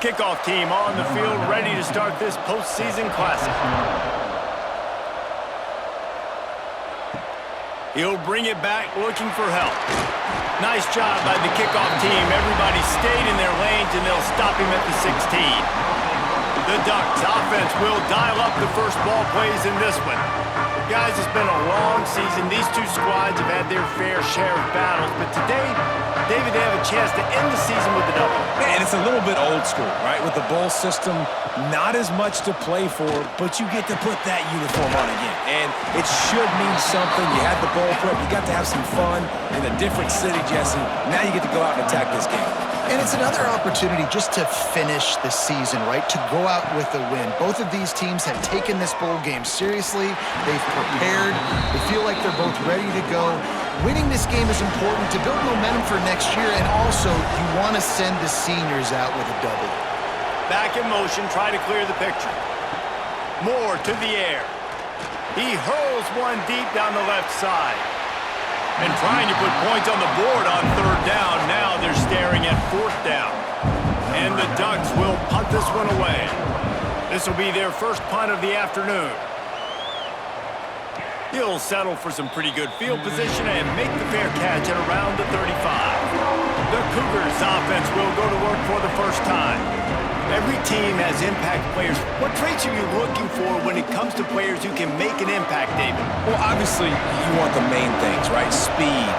Kickoff team on the field, ready to start this postseason classic. He'll bring it back, looking for help. Nice job by the kickoff team. Everybody stayed in their lanes, and they'll stop him at the 16. The Ducks offense will dial up the first ball plays in this one. Guys, it's been a long season. These two squads have had their fair share of battles, but today, David, they have a chance to end the season with a double. Man, it's a little bit old school, right? With the bowl system, not as much to play for, but you get to put that uniform on again. And it should mean something. You had the bowl prep. You got to have some fun in a different city, Jesse. Now you get to go out and attack this game. And it's another opportunity just to finish the season, right? To go out with a win. Both of these teams have taken this bowl game seriously. They've prepared. They feel like they're both ready to go. Winning this game is important to build momentum for next year, and also you want to send the seniors out with a double. Back in motion, try to clear the picture. Moore to the air. He hurls one deep down the left side. And trying to put points on the board on third down. Now they're staring at fourth down. And the Ducks will punt this one away. This will be their first punt of the afternoon. He'll settle for some pretty good field position and make the fair catch at around the 35. The Cougars offense will go to work for the first time. Every team has impact players. What traits are you looking for when it comes to players who can make an impact, David? Well, obviously, you want the main things, right? Speed,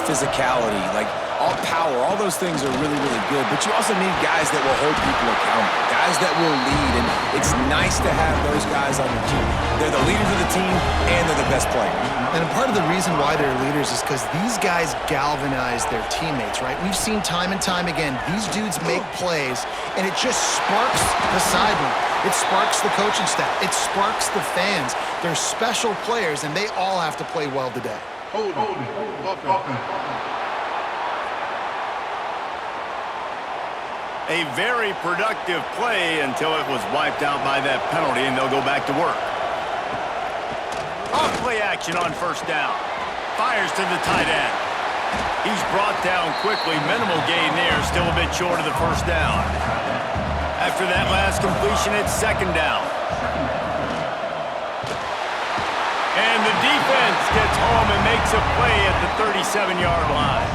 physicality, like all power, all those things are really, really good. But you also need guys that will hold people accountable, guys that will lead. And it's nice to have those guys on your team. They're the leaders of the team, and they're the best players. And part of the reason why they're leaders is because these guys galvanize their teammates, right? We've seen time and time again, these dudes make plays, and it just sparks the sideline. It sparks the coaching staff. It sparks the fans. They're special players, and they all have to play well today. A very productive play until it was wiped out by that penalty, and they'll go back to work. Off play action on first down. Fires to the tight end. He's brought down quickly. Minimal gain there, still a bit short of the first down. After that last completion, it's second down. And the defense gets home and makes a play at the 37-yard line.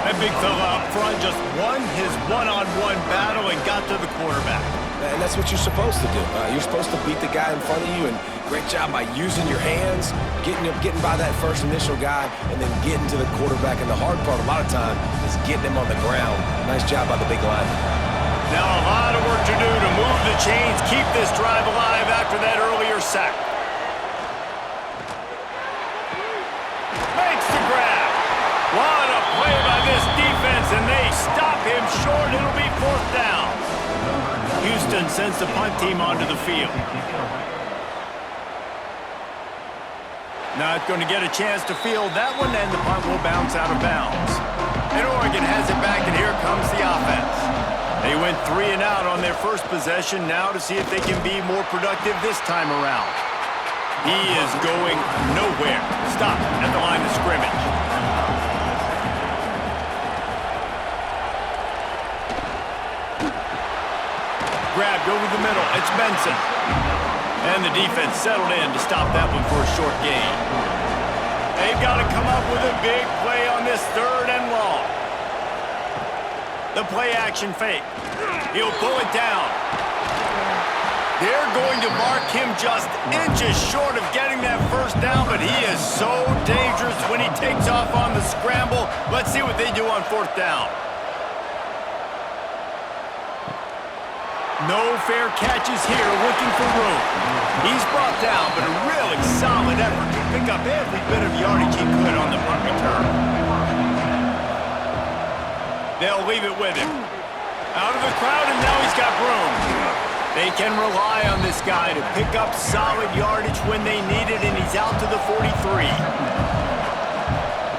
That big fella up front just won his one-on-one battle and got to the quarterback. And that's what you're supposed to do. You're supposed to beat the guy in front of you, and great job by using your hands, getting by that first initial guy, and then getting to the quarterback. And the hard part a lot of time is getting him on the ground. Nice job by the big lineman. Now a lot of work to do to move the chains, keep this drive alive after that earlier sack. Makes the grab. What a play by this defense, and they stop him short. It'll be fourth down. Houston sends the punt team onto the field. Not going to get a chance to field that one, and the punt will bounce out of bounds. And Oregon has it back, and here comes the offense. They went 3 and out on their first possession, now to see if they can be more productive this time around. He is going nowhere. Stop at the line of scrimmage. Grabbed over the middle. It's Benson. And the defense settled in to stop that one for a short gain. They've got to come up with a big play on this third and long. The play action fake. He'll pull it down. They're going to mark him just inches short of getting that first down, but he is so dangerous when he takes off on the scramble. Let's see what they do on fourth down. No fair catches here, looking for room. He's brought down, but a really solid effort to pick up every bit of yardage he could on the punt return. They'll leave it with him. Out of the crowd, and now he's got room. They can rely on this guy to pick up solid yardage when they need it, and he's out to the 43.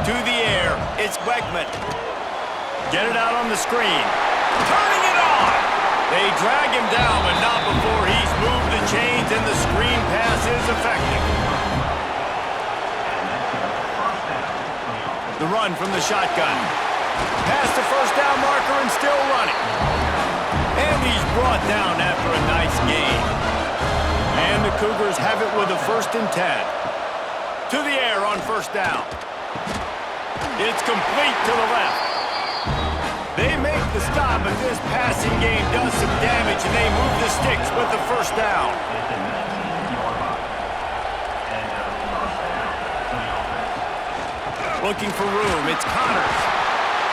To the air, it's Wegman. Get it out on the screen. Turning it on! They drag him down, but not before he's moved the chains, and the screen pass is effective. The run from the shotgun. Past the first down marker and still running. And he's brought down after a nice gain. And the Cougars have it with a 1st and 10. To the air on 1st down. It's complete to the left. They make the stop, but this passing game does some damage, and they move the sticks with the 1st down. Looking for room, it's Connors.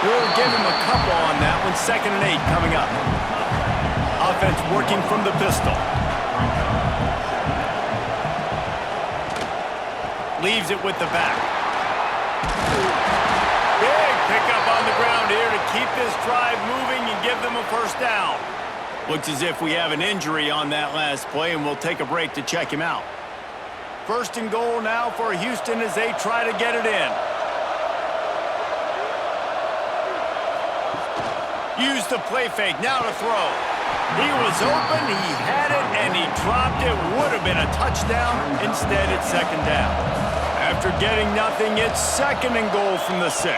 We'll give him a couple on that one. 2nd and 8 coming up. Offense working from the pistol. Leaves it with the back. Big pickup on the ground here to keep this drive moving and give them a 1st down. Looks as if we have an injury on that last play, and we'll take a break to check him out. 1st and goal now for Houston as they try to get it in. Use the play fake, now to throw. He was open, he had it, and he dropped it. Would have been a touchdown. Instead, it's 2nd down. After getting nothing, it's 2nd and goal from the 6.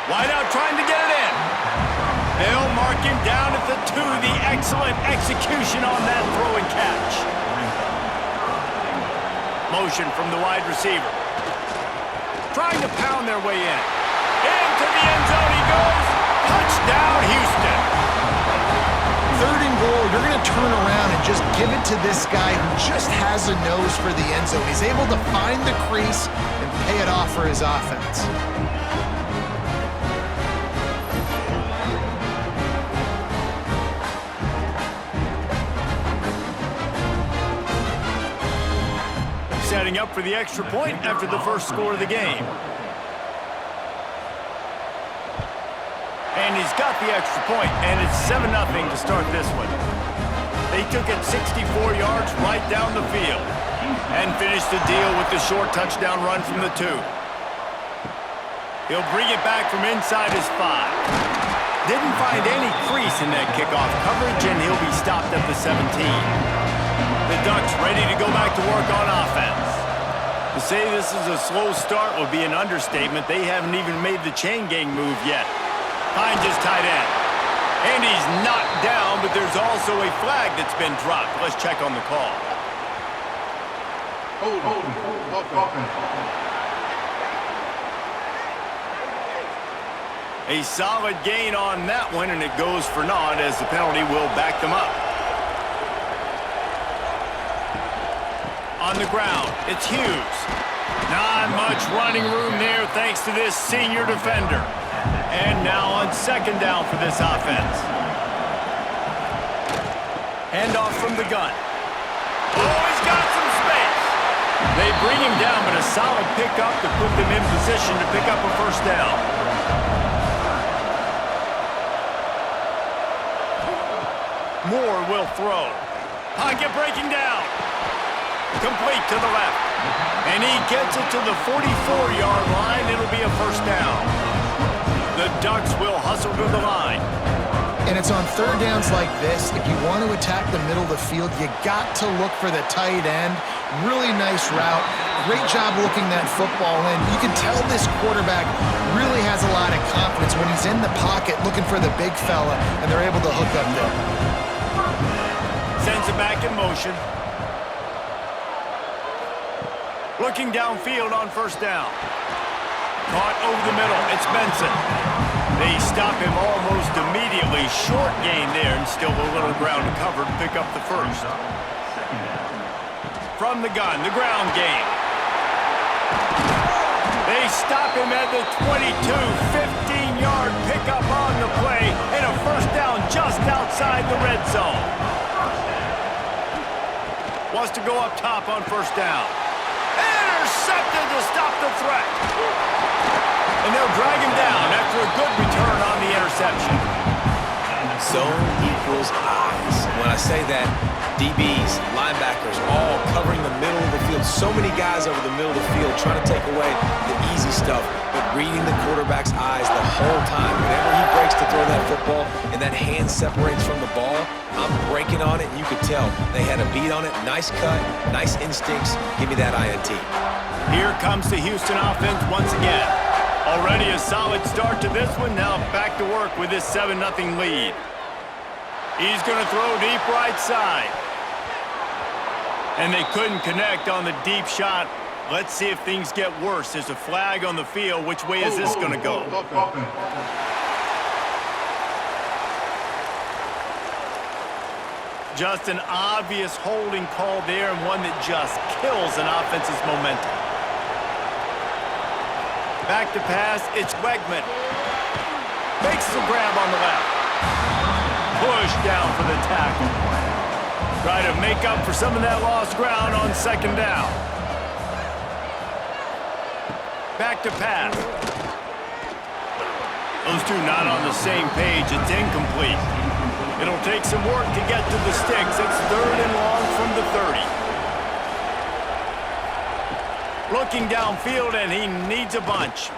Wide out trying to get it in. They'll mark him down at the 2. The excellent execution on that throw and catch. Motion from the wide receiver. Trying to pound their way in. Into the end zone he goes. Touchdown, Houston. 3rd and goal, you're going to turn around and just give it to this guy who just has a nose for the end zone. He's able to find the crease and pay it off for his offense. Setting up for the extra point after the 1st score of the game. And he's got the extra point, and it's 7-0 to start this one. They took it 64 yards right down the field and finished the deal with the short touchdown run from the 2. He'll bring it back from inside his 5. Didn't find any crease in that kickoff coverage, and he'll be stopped at the 17. The Ducks ready to go back to work on offense. To say this is a slow start would be an understatement. They haven't even made the chain gang move yet. Finds his tight end. And he's knocked down, but there's also a flag that's been dropped. Let's check on the call. A solid gain on that one, and it goes for naught as the penalty will back them up. On the ground, it's Hughes. Not much running room there thanks to this senior defender. And now on 2nd down for this offense. Handoff from the gun. Oh, he's got some space. They bring him down, but a solid pickup to put them in position to pick up a 1st down. Moore will throw. Pocket breaking down. Complete to the left. And he gets it to the 44-yard line. It'll be a 1st down. The Ducks will hustle to the line. And it's on 3rd downs like this. If you want to attack the middle of the field, you got to look for the tight end. Really nice route. Great job looking that football in. You can tell this quarterback really has a lot of confidence when he's in the pocket looking for the big fella, and they're able to hook up there. Sends it back in motion. Looking downfield on 1st down. Caught over the middle. It's Benson. They stop him almost immediately. Short gain there, and still a little ground to cover to pick up the 1st. From the gun, the ground game. They stop him at the 22, 15-yard pickup on the play, and a 1st down just outside the red zone. Wants to go up top on 1st down. Intercepted to stop the threat. And they'll drag him down after a good return on the interception. Zone equals eyes. When I say that, DBs, linebackers, all covering the middle of the field. So many guys over the middle of the field trying to take away the easy stuff, but reading the quarterback's eyes the whole time. Whenever he breaks to throw that football and that hand separates from the ball, I'm breaking on it, and you could tell they had a beat on it. Nice cut, nice instincts. Give me that INT. Here comes the Houston offense once again. Already a solid start to this one. Now back to work with this 7-0 lead. He's going to throw deep right side. And they couldn't connect on the deep shot. Let's see if things get worse. There's a flag on the field. Which way is this going to go? Just an obvious holding call there, and one that just kills an offense's momentum. Back to pass, it's Wegman. Makes the grab on the left. Push down for the tackle. Try to make up for some of that lost ground on second down. Back to pass. Those two not on the same page. It's incomplete. It'll take some work to get to the sticks. It's 3rd and long from the 30. Looking downfield, and he needs a bunch.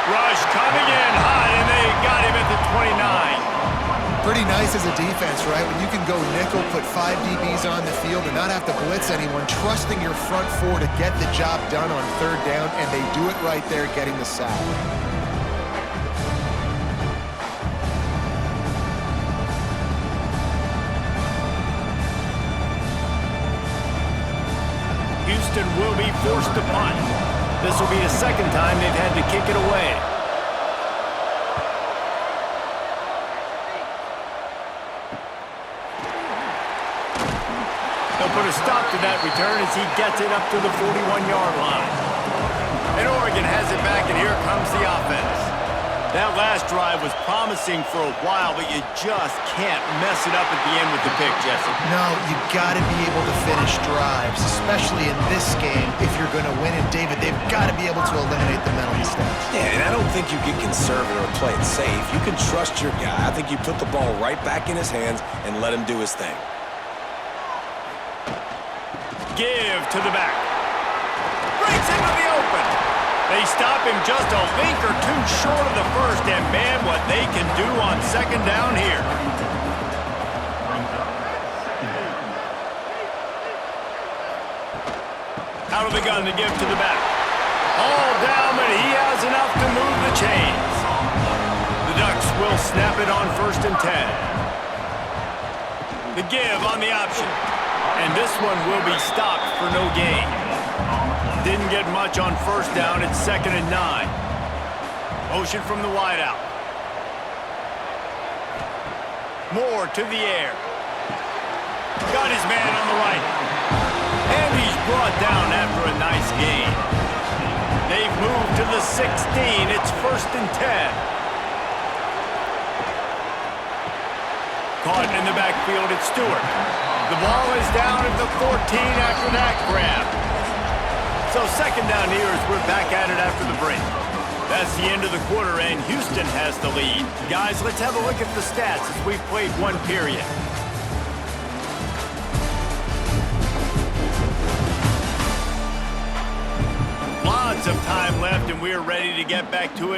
Rush coming in hot, and they got him at the 29. Pretty nice as a defense, right? When you can go nickel, put 5 DBs on the field and not have to blitz anyone, trusting your front four to get the job done on 3rd down, and they do it right there, getting the sack. Houston will be forced to punt. This will be the 2nd time they've had to kick it away. They'll put a stop to that return as he gets it up to the 41-yard line. And Oregon has it back, and here comes the offense. That last drive was promising for a while, but you just can't mess it up at the end with the pick, Jesse. No, you got to be able to finish drives, especially in this game. If you're going to win it, David, they've got to be able to eliminate the mental mistakes. Yeah, and I don't think you get conservative or play it safe. You can trust your guy. I think you put the ball right back in his hands and let him do his thing. Give to the back. Breaks into the open. They stop him just a link or two short of the first, and man, what they can do on 2nd down here. Out of the gun to give to the back. All down, but he has enough to move the chains. The Ducks will snap it on 1st and 10. The give on the option. And this one will be stopped for no gain. Didn't get much on 1st down. It's 2nd and 9. Motion from the wideout. Moore to the air. Got his man on the right. And he's brought down after a nice gain. They've moved to the 16. It's 1st and 10. Caught in the backfield, it's Stewart. The ball is down at the 14 after that grab. So 2nd down here as we're back at it after the break. That's the end of the quarter, and Houston has the lead. Guys, let's have a look at the stats as we've played 1 period. Lots of time left, and we're ready to get back to it.